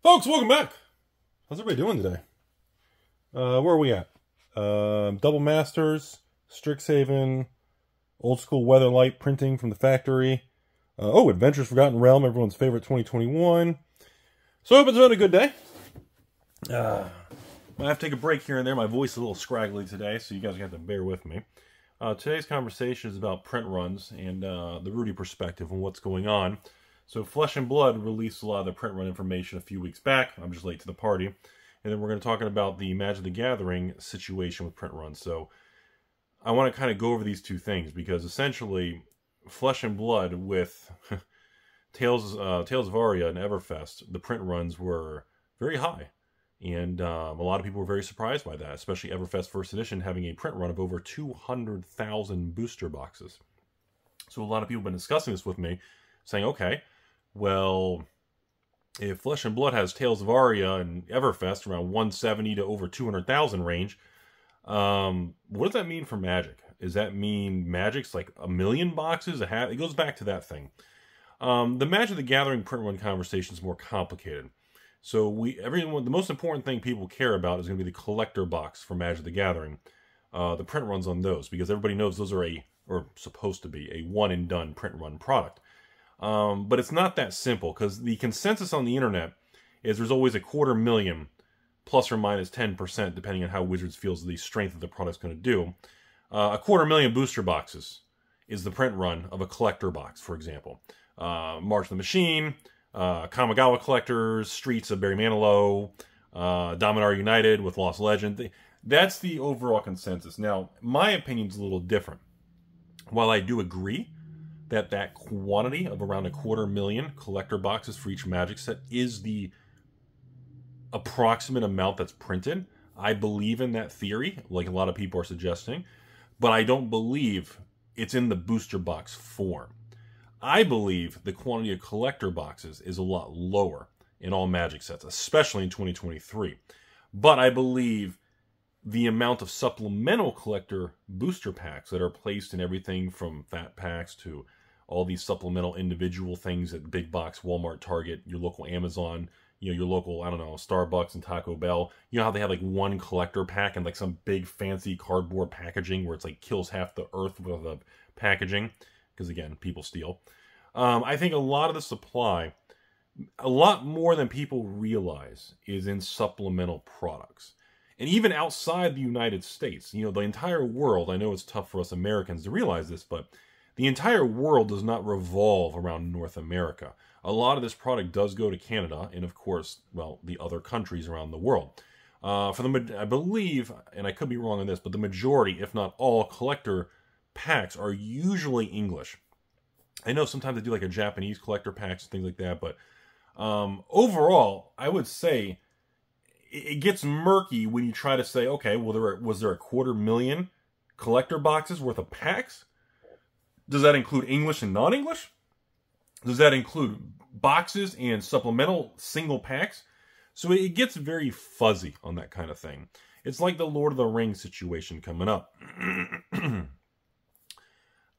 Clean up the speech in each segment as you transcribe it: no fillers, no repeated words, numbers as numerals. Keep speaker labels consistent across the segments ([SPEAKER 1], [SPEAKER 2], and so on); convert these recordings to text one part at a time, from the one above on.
[SPEAKER 1] Folks, welcome back. How's everybody doing today? Where are we at? Double Masters, Strixhaven, Old School Weatherlight printing from the factory. Adventures Forgotten Realm, everyone's favorite 2021. So I hope it's been a good day. I have to take a break here and there. My voice is a little scraggly today, so you guys have to bear with me. Today's conversation is about print runs and the Rudy perspective on what's going on. So Flesh and Blood released a lot of the print run information a few weeks back. I'm just late to the party. And then we're going to talk about the Magic the Gathering situation with print runs. So I want to kind of go over these two things because essentially Flesh and Blood with Tales of Aria and Everfest, the print runs were very high. And a lot of people were very surprised by that, especially Everfest First Edition having a print run of over 200,000 booster boxes. So a lot of people have been discussing this with me, saying, okay, well, if Flesh and Blood has Tales of Aria and Everfest around 170 to over 200,000 range, what does that mean for Magic? Does that mean Magic's like 1 million boxes? It goes back to that thing. The Magic the Gathering print run conversation is more complicated. So the most important thing people care about is going to be the collector box for Magic the Gathering. The print runs on those, because everybody knows those are supposed to be a one-and-done print run product. But it's not that simple, because the consensus on the internet is there's always a 250,000 plus or minus 10%, depending on how Wizards feels the strength of the product's going to do. A 250,000 booster boxes is the print run of a collector box, for example. March of the Machine, Kamigawa Collectors, Streets of Barry Manilow, Dominar United with Lost Legend. That's the overall consensus. Now, my opinion's a little different. While I do agree that quantity of around 250,000 collector boxes for each Magic set is the approximate amount that's printed, I believe in that theory, like a lot of people are suggesting, but I don't believe it's in the booster box form. I believe the quantity of collector boxes is a lot lower in all Magic sets, especially in 2023. But I believe the amount of supplemental collector booster packs that are placed in everything from fat packs to all these supplemental individual things at big box, Walmart, Target, your local Amazon, your local, I don't know, Starbucks and Taco Bell. You know how they have like one collector pack and like some big fancy cardboard packaging where it's like kills half the earth with the packaging? Because again, people steal. I think a lot of the supply, a lot more than people realize, is in supplemental products. And even outside the United States, the entire world, I know it's tough for us Americans to realize this, but the entire world does not revolve around North America. A lot of this product does go to Canada and, of course, well, the other countries around the world. I believe, and I could be wrong on this, but the majority, if not all, collector packs are usually English. I know sometimes they do like a Japanese collector packs and things like that, but overall, I would say it gets murky when you try to say, okay, well, was there 250,000 collector boxes worth of packs? Does that include English and non-English? Does that include boxes and supplemental single packs? So it gets very fuzzy on that kind of thing. It's like the Lord of the Rings situation coming up.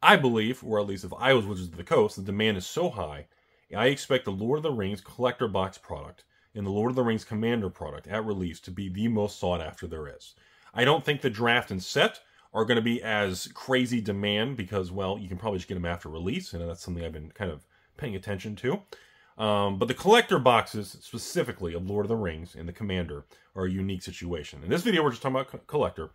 [SPEAKER 1] I believe, or at least if I was Wizards of the Coast, the demand is so high, I expect the Lord of the Rings collector box product and the Lord of the Rings Commander product at release to be the most sought after there is. I don't think the draft and set are going to be as crazy demand because, well, you can probably just get them after release, and that's something I've been kind of paying attention to. But the collector boxes, specifically of Lord of the Rings and the Commander, are a unique situation. In this video, we're just talking about collector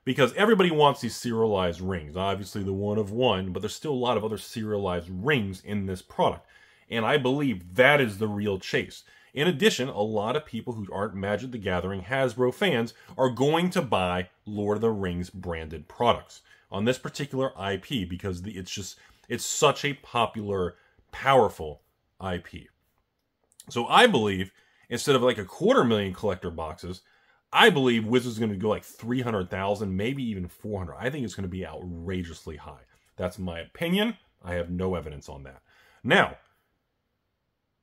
[SPEAKER 1] because everybody wants these serialized rings. Obviously, the one of one, but there's still a lot of other serialized rings in this product. And I believe that is the real chase. In addition, a lot of people who aren't Magic the Gathering Hasbro fans are going to buy Lord of the Rings branded products on this particular IP because it's such a popular, powerful IP. So I believe instead of like 250,000 collector boxes, I believe Wizards is going to go like 300,000, maybe even 400. I think it's going to be outrageously high. That's my opinion. I have no evidence on that. Now,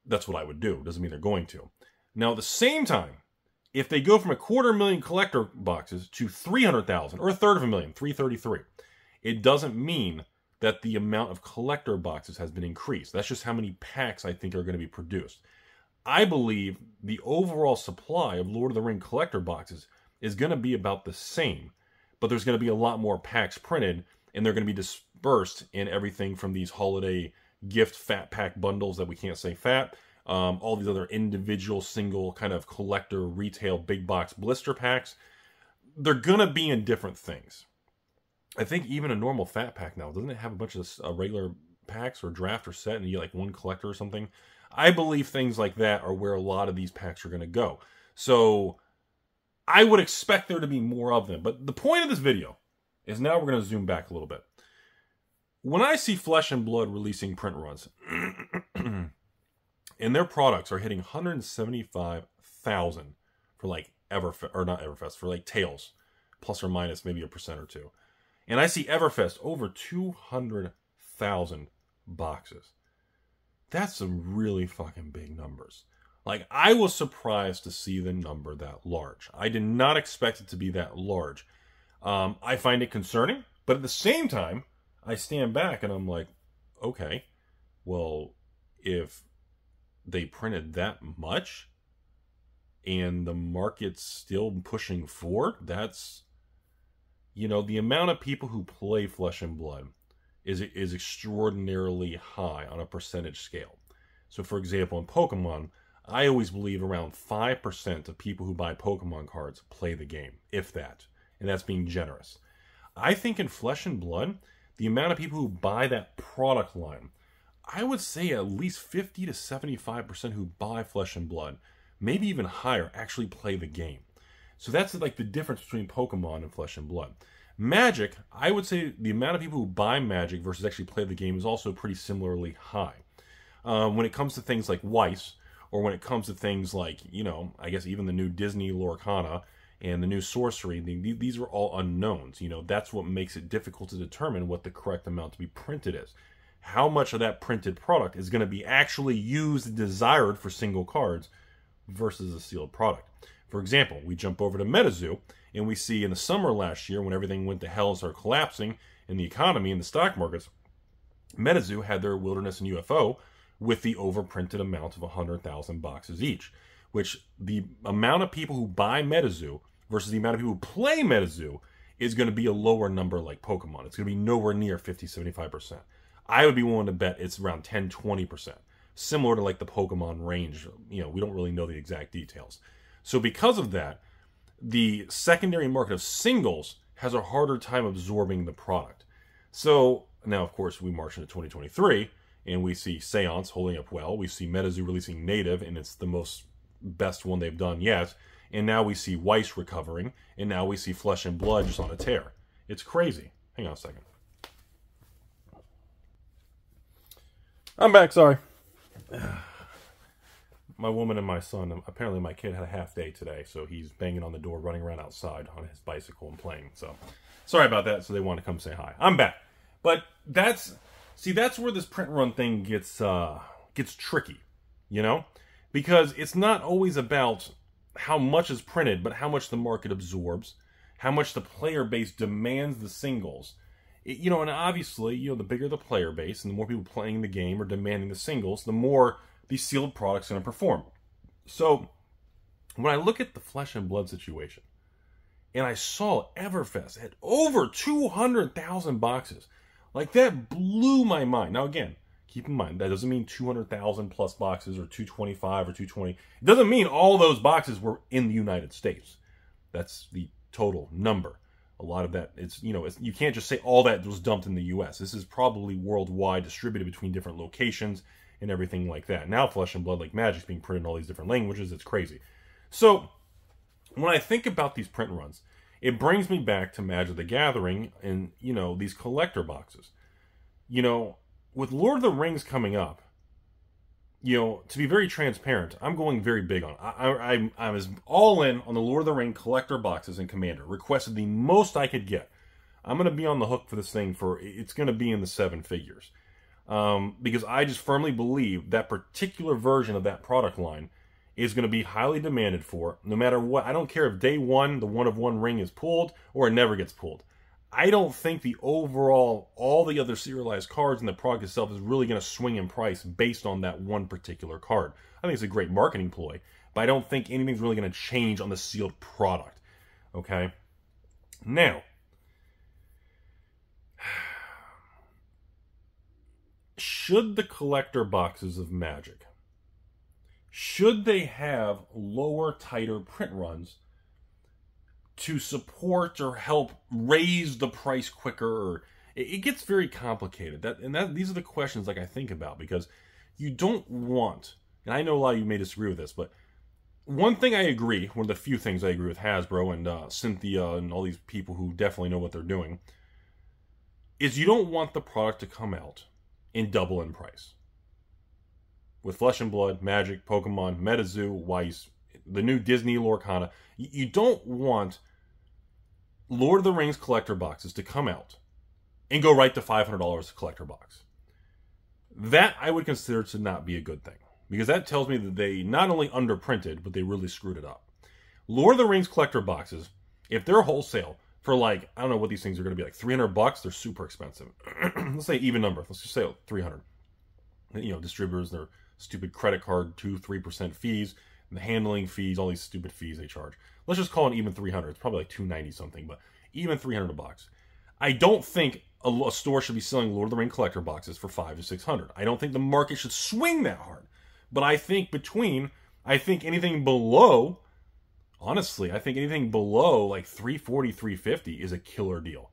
[SPEAKER 1] that's what I would do. Doesn't mean they're going to. Now, at the same time, if they go from 250,000 collector boxes to 300,000, or 1/3 333, it doesn't mean that the amount of collector boxes has been increased. That's just how many packs I think are going to be produced. I believe the overall supply of Lord of the Ring collector boxes is going to be about the same, but there's going to be a lot more packs printed, and they're going to be dispersed in everything from these holiday gift fat pack bundles that we can't say fat, all these other individual single kind of collector retail big box blister packs. They're going to be in different things. I think even a normal fat pack now, doesn't it have a bunch of regular packs or draft or set and you get like one collector or something? I believe things like that are where a lot of these packs are going to go. So I would expect there to be more of them. But the point of this video is now we're going to zoom back a little bit. When I see Flesh and Blood releasing print runs, and their products are hitting 175,000 for like Everfest, or not Everfest, for like Tales, plus or minus maybe 1% or 2. And I see Everfest over 200,000 boxes. That's some really fucking big numbers. Like, I was surprised to see the number that large. I did not expect it to be that large. I find it concerning, but at the same time, I stand back and I'm like, okay, well, if they printed that much and the market's still pushing forward, that's, you know, the amount of people who play Flesh and Blood is extraordinarily high on a percentage scale. So, for example, in Pokemon, I always believe around 5% of people who buy Pokemon cards play the game, if that. And that's being generous. I think in Flesh and Blood, the amount of people who buy that product line, I would say at least 50 to 75% who buy Flesh and Blood, maybe even higher, actually play the game. So that's like the difference between Pokemon and Flesh and Blood. Magic, I would say the amount of people who buy Magic versus actually play the game is also pretty similarly high. When it comes to things like Weiss, or when it comes to things like, you know, I guess even the new Disney Lorcana and the new Sorcery, these are all unknowns. You know, that's what makes it difficult to determine what the correct amount to be printed is. How much of that printed product is going to be actually used and desired for single cards versus a sealed product. For example, we jump over to MetaZoo, and we see in the summer last year, when everything went to hell and started collapsing in the economy and the stock markets, MetaZoo had their Wilderness and UFO with the overprinted amount of 100,000 boxes each, which the amount of people who buy MetaZoo versus the amount of people who play MetaZoo is going to be a lower number like Pokemon. It's going to be nowhere near 50-75%. I would be willing to bet it's around 10-20%, similar to like the Pokemon range. You know, we don't really know the exact details. So because of that, the secondary market of singles has a harder time absorbing the product. So now, of course, we march into 2023, and we see Seance holding up well. We see MetaZoo releasing Native, and it's the best one they've done yet. And now we see Weiss recovering, and now we see Flesh and Blood just on a tear. It's crazy. Hang on a second. I'm back, sorry. My woman and my son, apparently my kid had a half day today, so he's banging on the door, running around outside on his bicycle and playing. So, sorry about that, so they want to come say hi. I'm back. But that's where this print run thing gets tricky, you know? Because it's not always about how much is printed, but how much the market absorbs, how much the player base demands the singles. You know, and obviously, you know, the bigger the player base and the more people playing the game or demanding the singles, the more these sealed products are going to perform. So, when I look at the Flesh and Blood situation, and I saw Everfest had over 200,000 boxes, like that blew my mind. Now again, keep in mind, that doesn't mean 200,000 plus boxes or 225 or 220. It doesn't mean all those boxes were in the United States. That's the total number. A lot of that, you can't just say all that was dumped in the U.S. This is probably worldwide, distributed between different locations and everything like that. Now Flesh and Blood, like Magic, is being printed in all these different languages. It's crazy. So when I think about these print runs, it brings me back to Magic the Gathering and, you know, these collector boxes. You know, with Lord of the Rings coming up, you know, to be very transparent, I'm going very big on it. I was all in on the Lord of the Rings collector boxes and Commander. Requested the most I could get. I'm going to be on the hook for this thing it's going to be in the 7 figures. Because I just firmly believe that particular version of that product line is going to be highly demanded for, no matter what. I don't care if day one, the 1 of 1 ring is pulled, or it never gets pulled. I don't think the overall, all the other serialized cards in the product itself is really going to swing in price based on that one particular card. I think it's a great marketing ploy, but I don't think anything's really going to change on the sealed product. Okay? Now, should the collector boxes of Magic, should they have lower, tighter print runs to support or help raise the price quicker? Or it gets very complicated. These are the questions like I think about, because you don't want, and I know a lot of you may disagree with this, but one thing I agree, one of the few things I agree with Hasbro and Cynthia and all these people who definitely know what they're doing, is you don't want the product to come out and double in price. With Flesh and Blood, Magic, Pokemon, MetaZoo, Weiss, the new Disney Lorcana, you don't want Lord of the Rings collector boxes to come out and go right to $500 a collector box. That I would consider to not be a good thing, because that tells me that they not only underprinted, but they really screwed it up. Lord of the Rings collector boxes, if they're wholesale for like, I don't know what these things are going to be, like $300, they're super expensive. Let's say even number. Let's just say 300. You know, distributors, their stupid credit card, 2-3% fees, and the handling fees, all these stupid fees they charge. Let's just call it even 300. It's probably like 290 something, but even 300 bucks. I don't think a store should be selling Lord of the Rings collector boxes for $500 to $600. I don't think the market should swing that hard. But I think anything below, honestly, I think anything below like $340, $350 is a killer deal,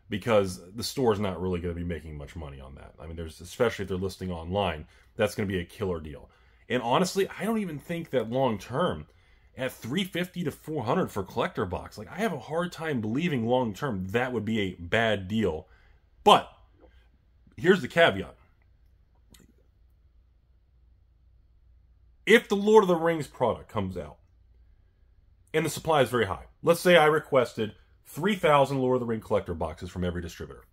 [SPEAKER 1] because the store's not really going to be making much money on that. I mean, especially if they're listing online, that's going to be a killer deal. And honestly, I don't even think that long term, at $350 to $400 for collector box, like I have a hard time believing long term that would be a bad deal. But here's the caveat. If the Lord of the Rings product comes out and the supply is very high, let's say I requested 3,000 Lord of the Rings collector boxes from every distributor.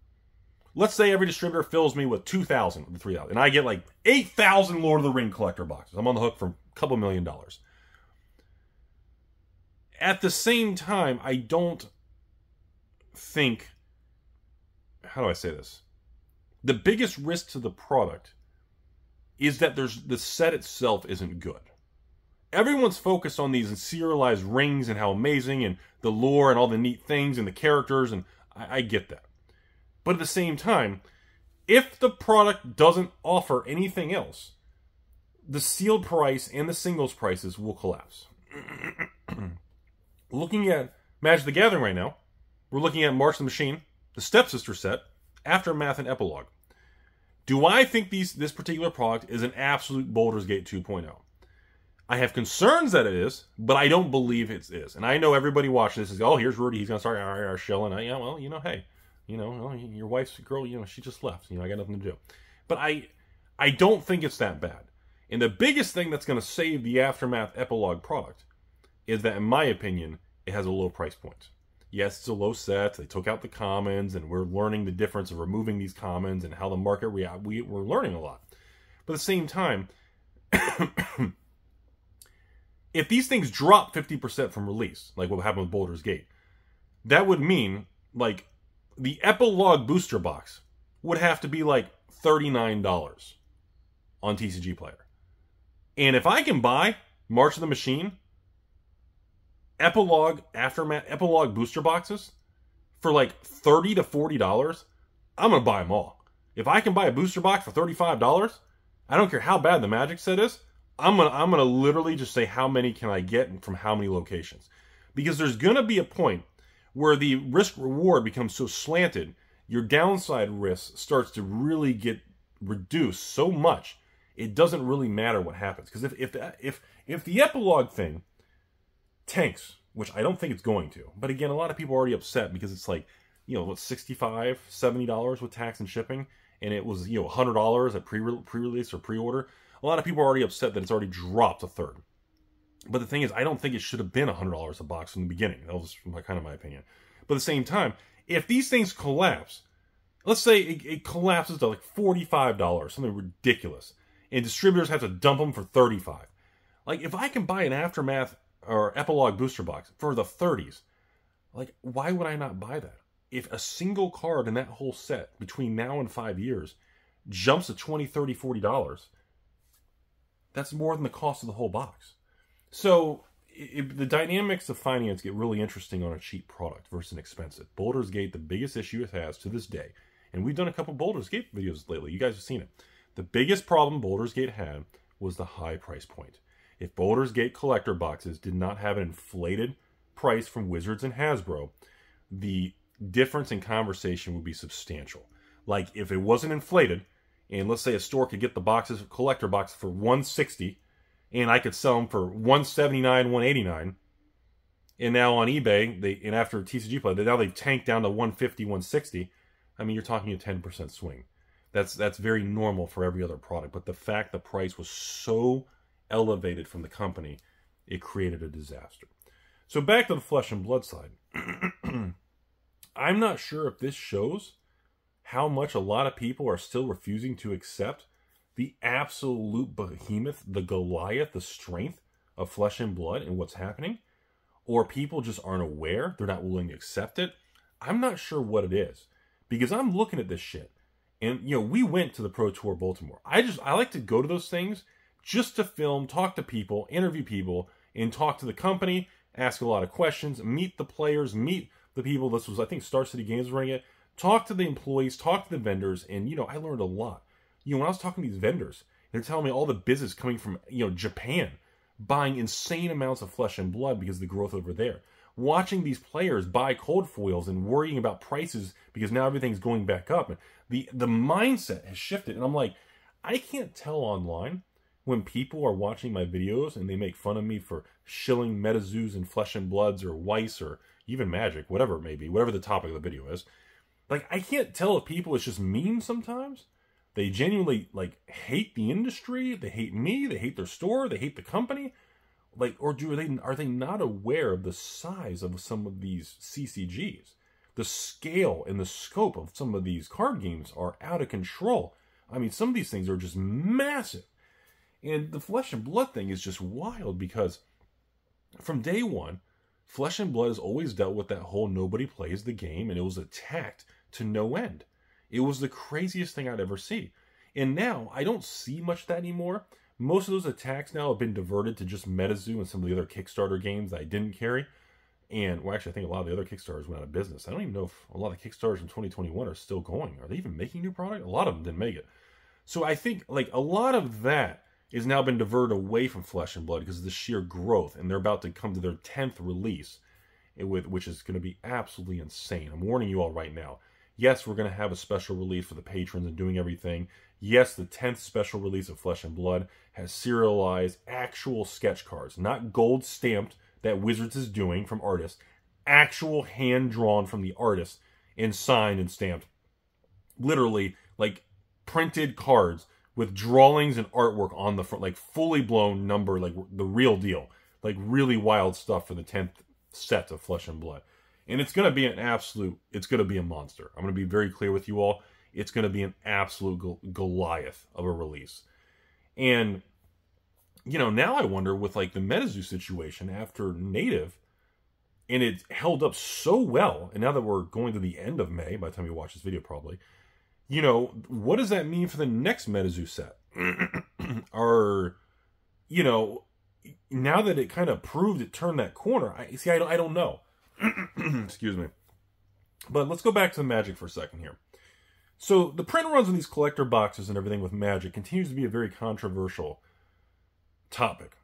[SPEAKER 1] Let's say every distributor fills me with 2,000 of the 3,000, and I get like 8,000 Lord of the Rings collector boxes. I'm on the hook for a couple $1 million. At the same time, I don't think, how do I say this? The biggest risk to the product is that the set itself isn't good. Everyone's focused on these serialized rings and how amazing and the lore and all the neat things and the characters, and I get that. But at the same time, if the product doesn't offer anything else, the sealed price and the singles prices will collapse. Looking at Magic the Gathering right now, we're looking at March the Machine, the Stepsister set, Aftermath, and Epilogue. Do I think this particular product is an absolute Baldur's Gate 2.0? I have concerns that it is, but I don't believe it is. And I know everybody watching this is, oh, here's Rudy, he's going to start shelling. Yeah, well, you know, hey, you know, your wife's a girl, you know, she just left. You know, I got nothing to do. But I don't think it's that bad. And the biggest thing that's going to save the Aftermath Epilogue product is that, in my opinion, it has a low price point. Yes, it's a low set. They took out the commons, and we're learning the difference of removing these commons and how the market reacts. We're learning a lot. But at the same time, if these things drop 50% from release, like what happened with Baldur's Gate, that would mean, like, the Epilogue booster box would have to be like $39 on TCG Player. And if I can buy March of the Machine, Epilogue, Aftermath, Epilogue booster boxes for like $30 to $40, I'm going to buy them all. If I can buy a booster box for $35, I don't care how bad the Magic set is, I'm gonna literally just say how many can I get and from how many locations. Because there's going to be a point where the risk-reward becomes so slanted, your downside risk starts to really get reduced so much, it doesn't really matter what happens. Because if the Epilogue thing tanks, which I don't think it's going to, but again, a lot of people are already upset because it's like, you know, what, $65, $70 with tax and shipping, and it was, you know, $100 at pre-release or pre-order. A lot of people are already upset that it's already dropped a third. But the thing is, I don't think it should have been $100 a box from the beginning. That was kind of my opinion. But at the same time, if these things collapse, let's say it collapses to like $45, something ridiculous, and distributors have to dump them for $35. Like, if I can buy an Aftermath or Epilogue booster box for the 30s, like, why would I not buy that? if a single card in that whole set between now and 5 years jumps to $20, $30, $40, that's more than the cost of the whole box. So the dynamics of finance get really interesting on a cheap product versus an expensive. Baldur's Gate, the biggest issue it has to this day, and we've done a couple Baldur's Gate videos lately. You guys have seen it. The biggest problem Baldur's Gate had was the high price point. If Baldur's Gate collector boxes did not have an inflated price from Wizards and Hasbro, the difference in conversation would be substantial. Like if it wasn't inflated, and let's say a store could get the boxes, collector box for $160, and I could sell them for $179, $189, and now on eBay, and after TCG play, now they've tanked down to $150, $160. I mean, you're talking a 10% swing. That's very normal for every other product. But the fact the price was so elevated from the company, it created a disaster. So back to the Flesh and Blood side. I'm not sure if this shows how much a lot of people are still refusing to accept the absolute behemoth, the Goliath, the strength of Flesh and Blood and what's happening, or people just aren't aware, they're not willing to accept it. I'm not sure what it is, because I'm looking at this shit, and you know, we went to the Pro Tour Baltimore. I like to go to those things just to film, talk to people, interview people, and talk to the company, ask a lot of questions, meet the players, meet the people. This was, I think, Star City Games running it. Talk to the employees, talk to the vendors, and, you know, I learned a lot. You know, when I was talking to these vendors, they're telling me all the business coming from, you know, Japan, buying insane amounts of Flesh and Blood because of the growth over there. Watching these players buy cold foils and worrying about prices because now everything's going back up. And the mindset has shifted. And I'm like, I can't tell online when people are watching my videos and they make fun of me for shilling MetaZoos and Flesh and Bloods or Weiss or even Magic, whatever it may be, whatever the topic of the video is. Like, I can't tell if people, it's just mean sometimes. They genuinely, like, hate the industry. They hate me. They hate their store. They hate the company. Like, or are they not aware of the size of some of these CCGs? The scale and the scope of some of these card games are out of control. I mean, some of these things are just massive. And the Flesh and Blood thing is just wild because from day one, Flesh and Blood has always dealt with that whole nobody plays the game, and it was attacked to no end. It was the craziest thing I'd ever see. And now, I don't see much of that anymore. Most of those attacks now have been diverted to just MetaZoo and some of the other Kickstarter games that I didn't carry. And, well, actually, I think a lot of the other Kickstarters went out of business. I don't even know if a lot of Kickstarters in 2021 are still going. Are they even making new product? A lot of them didn't make it. So I think, like, a lot of that has now been diverted away from Flesh and Blood because of the sheer growth. And they're about to come to their 10th release, which is going to be absolutely insane. I'm warning you all right now. Yes, we're going to have a special release for the patrons and doing everything. Yes, the 10th special release of Flesh and Blood has serialized actual sketch cards, not gold stamped that Wizards is doing from artists, actual hand drawn from the artist and signed and stamped. Literally, like, printed cards with drawings and artwork on the front, like fully blown number, like the real deal, like really wild stuff for the 10th set of Flesh and Blood. And it's going to be it's going to be a monster. I'm going to be very clear with you all. It's going to be an absolute Goliath of a release. And, you know, now I wonder with like the MetaZoo situation after Native, and it held up so well, and now that we're going to the end of May, by the time you watch this video probably, you know, what does that mean for the next MetaZoo set? Or, you know, now that it kind of proved it turned that corner, I don't know. Excuse me. But let's go back to the Magic for a second here. So the print runs on these collector boxes and everything with Magic continues to be a very controversial topic.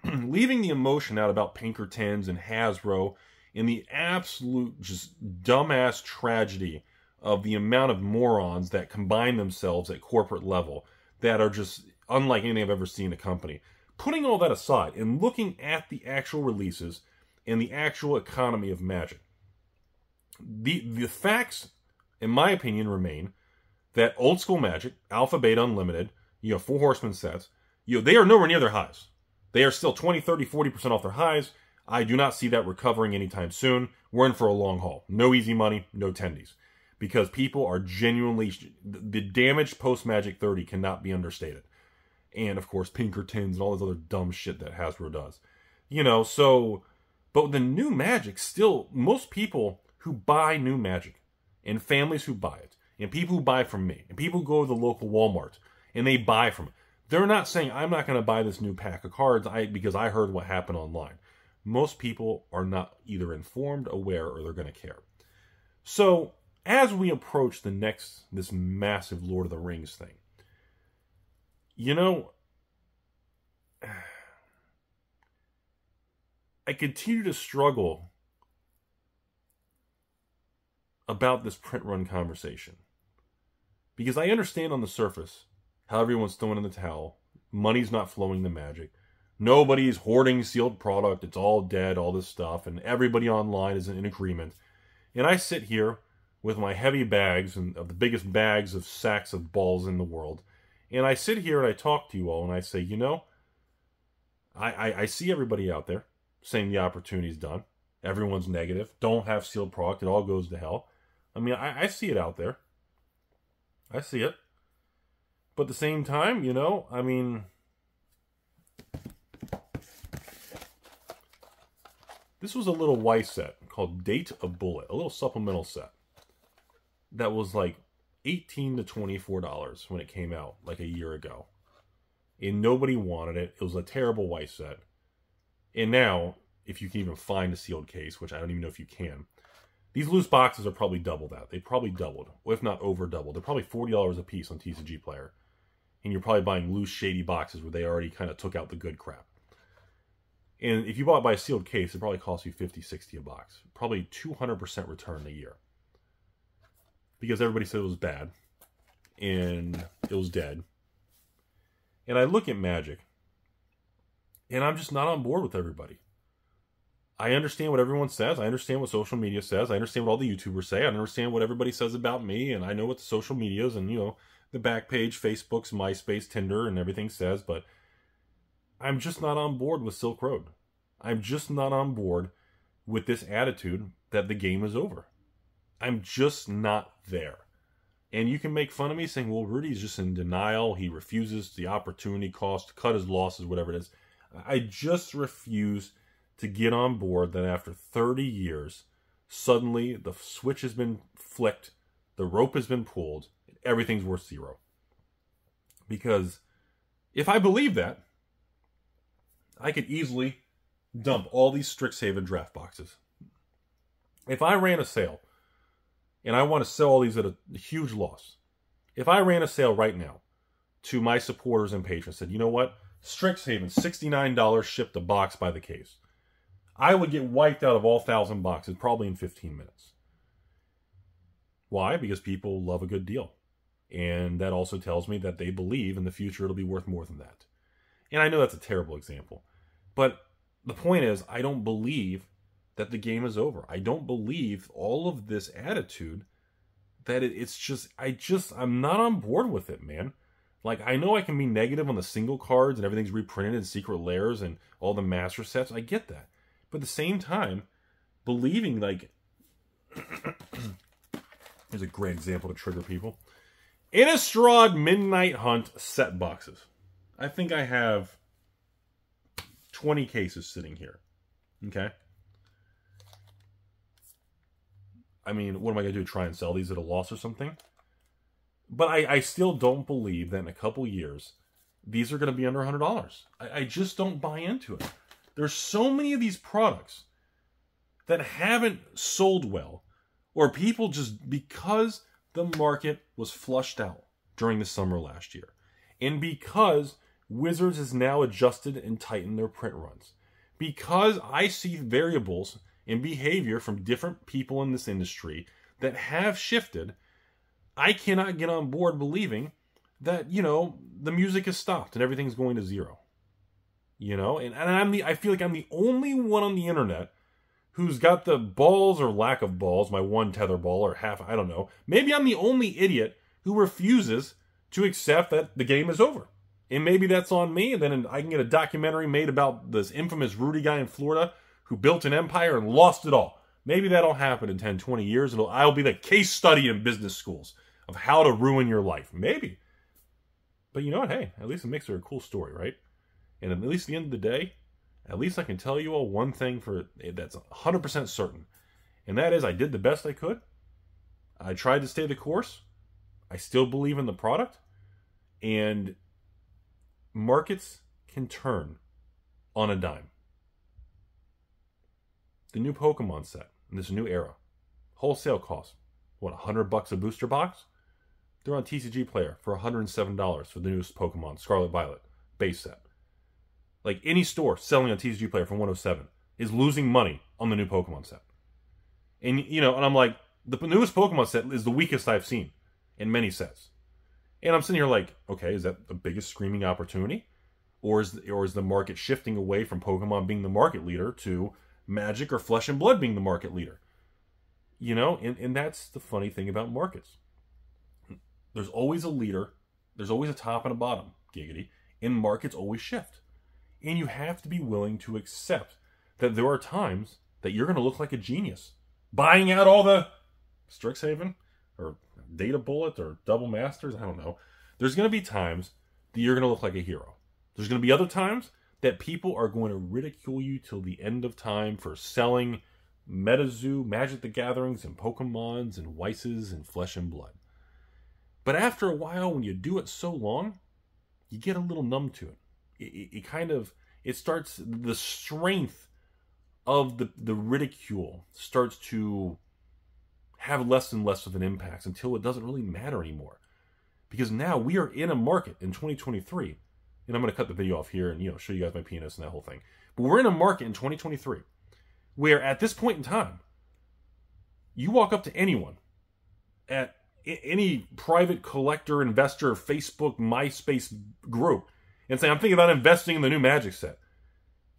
[SPEAKER 1] Leaving the emotion out about Pinkertons and Hasbro and the absolute just dumbass tragedy of the amount of morons that combine themselves at corporate level that are just unlike anything I've ever seen in a company. Putting all that aside and looking at the actual releases and the actual economy of Magic, the facts, in my opinion, remain that old school Magic, Alpha, Beta, Unlimited, you know, 4 Horsemen sets, you know, they are nowhere near their highs. They are still 20, 30, 40% off their highs. I do not see that recovering anytime soon. We're in for a long haul. No easy money, no tendies. Because people are genuinely, the damage post-Magic 30 cannot be understated. And, of course, Pinkertons and all this other dumb shit that Hasbro does. You know, so, but the new Magic still, most people who buy new Magic, and families who buy it, and people who buy from me, and people who go to the local Walmart, and they buy from it. They're not saying, I'm not going to buy this new pack of cards because I heard what happened online. Most people are not either informed, aware, or they're going to care. So, as we approach this massive Lord of the Rings thing, you know, I continue to struggle about this print run conversation. Because I understand on the surface how everyone's throwing in the towel. Money's not flowing to Magic. Nobody's hoarding sealed product. It's all dead, all this stuff. And everybody online is in agreement. And I sit here with my heavy bags and of the biggest bags of sacks of balls in the world. And I sit here and I talk to you all and I say, you know, I see everybody out there saying the opportunity's done. Everyone's negative. Don't have sealed product. It all goes to hell. I mean, I see it out there. I see it. But at the same time, you know, I mean, this was a little Weiss set called Date a Bullet, a little supplemental set that was like $18 to $24 when it came out like a year ago. And nobody wanted it. It was a terrible Weiss set. And now, if you can even find a sealed case, which I don't even know if you can, these loose boxes are probably double that. They probably doubled, or if not over doubled. They're probably $40 a piece on TCG Player. And you're probably buying loose, shady boxes where they already kind of took out the good crap. And if you bought it by a sealed case, it probably costs you $50, $60 a box. Probably 200% return a year. Because everybody said it was bad. And it was dead. And I look at Magic. And I'm just not on board with everybody. I understand what everyone says. I understand what social media says. I understand what all the YouTubers say. I understand what everybody says about me. And I know what the social medias and, you know, the back page, Facebook's, MySpace, Tinder, and everything says. But I'm just not on board with Silk Road. I'm just not on board with this attitude that the game is over. I'm just not there. And you can make fun of me saying, well, Rudy's just in denial. He refuses the opportunity cost to cut his losses, whatever it is. I just refuse to get on board that after 30 years, suddenly the switch has been flicked, the rope has been pulled, and everything's worth zero. Because if I believe that, I could easily dump all these Strixhaven draft boxes. If I ran a sale, and I want to sell all these at a huge loss, if I ran a sale right now to my supporters and patrons, said, you know what, Strixhaven, $69 shipped a box by the case, I would get wiped out of all 1,000 boxes probably in 15 minutes. Why? Because people love a good deal. And that also tells me that they believe in the future it'll be worth more than that. And I know that's a terrible example. But the point is, I don't believe that the game is over. I don't believe all of this attitude that it's just, I'm not on board with it, man. Like, I know I can be negative on the single cards and everything's reprinted in secret layers and all the master sets. I get that. But at the same time, believing, like, here's a great example to trigger people. Innistrad Midnight Hunt set boxes. I think I have 20 cases sitting here. Okay? I mean, what am I going to do? Try and sell these at a loss or something? But I still don't believe that in a couple years, these are going to be under $100. I just don't buy into it. There's so many of these products that haven't sold well, or people just, because the market was flushed out during the summer last year, and because Wizards has now adjusted and tightened their print runs, because I see variables in behavior from different people in this industry that have shifted, I cannot get on board believing that, you know, the music has stopped and everything's going to zero. You know, and I feel like I'm the only one on the internet who's got the balls or lack of balls, my one tether ball or half, I don't know. Maybe I'm the only idiot who refuses to accept that the game is over. And maybe that's on me, and then I can get a documentary made about this infamous Rudy guy in Florida who built an empire and lost it all. Maybe that'll happen in 10, 20 years, and I'll be the case study in business schools of how to ruin your life. Maybe. But you know what? Hey, at least it makes it a cool story, right? And at least at the end of the day, at least I can tell you all one thing that's 100% certain. And that is, I did the best I could. I tried to stay the course. I still believe in the product. And markets can turn on a dime. The new Pokemon set in this new era, wholesale cost, what, $100 a booster box? They're on TCG Player for $107 for the newest Pokemon, Scarlet Violet, base set. Like, any store selling on TCG Player for $107 is losing money on the new Pokemon set. And, you know, and I'm like, the newest Pokemon set is the weakest I've seen in many sets. And I'm sitting here like, okay, is that the biggest screaming opportunity? Or is the market shifting away from Pokemon being the market leader to Magic or Flesh and Blood being the market leader? You know, and that's the funny thing about markets. There's always a leader. There's always a top and a bottom, giggity. And markets always shift. And you have to be willing to accept that there are times that you're going to look like a genius. Buying out all the Strixhaven or Data Bullet or Double Masters, I don't know. There's going to be times that you're going to look like a hero. There's going to be other times that people are going to ridicule you till the end of time for selling MetaZoo, Magic the Gatherings, and Pokemons, and Weisses, and Flesh and Blood. But after a while, when you do it so long, you get a little numb to it. It starts, the strength of the ridicule starts to have less and less of an impact until it doesn't really matter anymore. Because now we are in a market in 2023, and I'm going to cut the video off here and, you know, show you guys my penis and that whole thing. But we're in a market in 2023 where at this point in time, you walk up to anyone at any private collector, investor, Facebook, MySpace group and say, I'm thinking about investing in the new Magic set.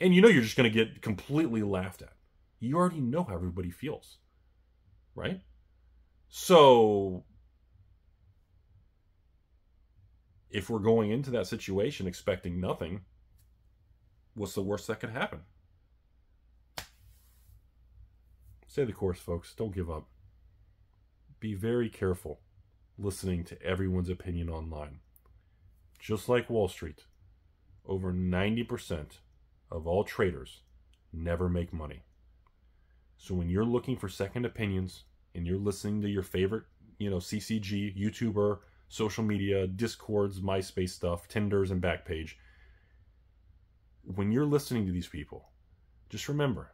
[SPEAKER 1] And you know you're just going to get completely laughed at. You already know how everybody feels. Right? So, if we're going into that situation expecting nothing, what's the worst that could happen? Stay the course, folks. Don't give up. Be very careful listening to everyone's opinion online. Just like Wall Street, over 90% of all traders never make money. So when you're looking for second opinions and you're listening to your favorite, you know, CCG, YouTuber, social media, Discords, MySpace stuff, Tinders, and Backpage, when you're listening to these people, just remember,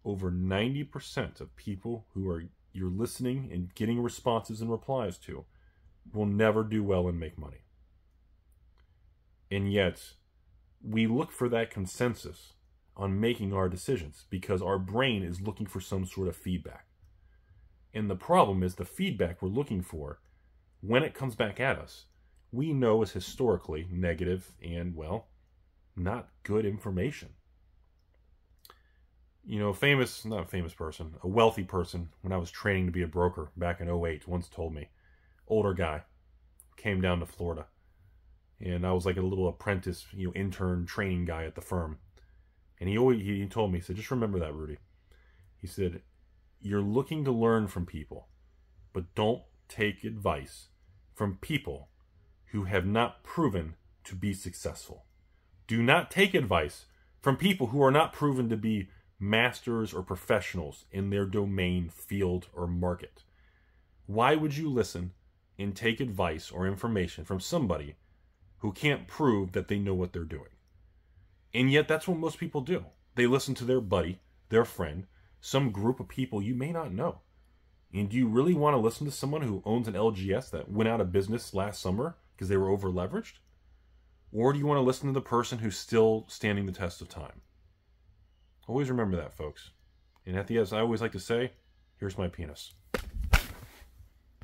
[SPEAKER 1] over 90% of people who are you're listening and getting responses and replies to will never do well and make money. And yet, we look for that consensus on making our decisions because our brain is looking for some sort of feedback. And the problem is the feedback we're looking for, when it comes back at us, we know is historically negative and, well, not good information. You know, not a famous person, a wealthy person, when I was training to be a broker back in 2008, once told me, older guy, came down to Florida. And I was like a little apprentice, you know, intern training guy at the firm. And he told me, he said, just remember that, Rudy. He said, you're looking to learn from people, but don't take advice from people who have not proven to be successful. Do not take advice from people who are not proven to be masters or professionals in their domain, field, or market. Why would you listen and take advice or information from somebody who can't prove that they know what they're doing? And yet that's what most people do. They listen to their buddy, their friend, some group of people you may not know. And do you really want to listen to someone who owns an LGS that went out of business last summer because they were over leveraged? Or do you want to listen to the person who's still standing the test of time? Always remember that, folks. And at the end, as I always like to say, here's my penis.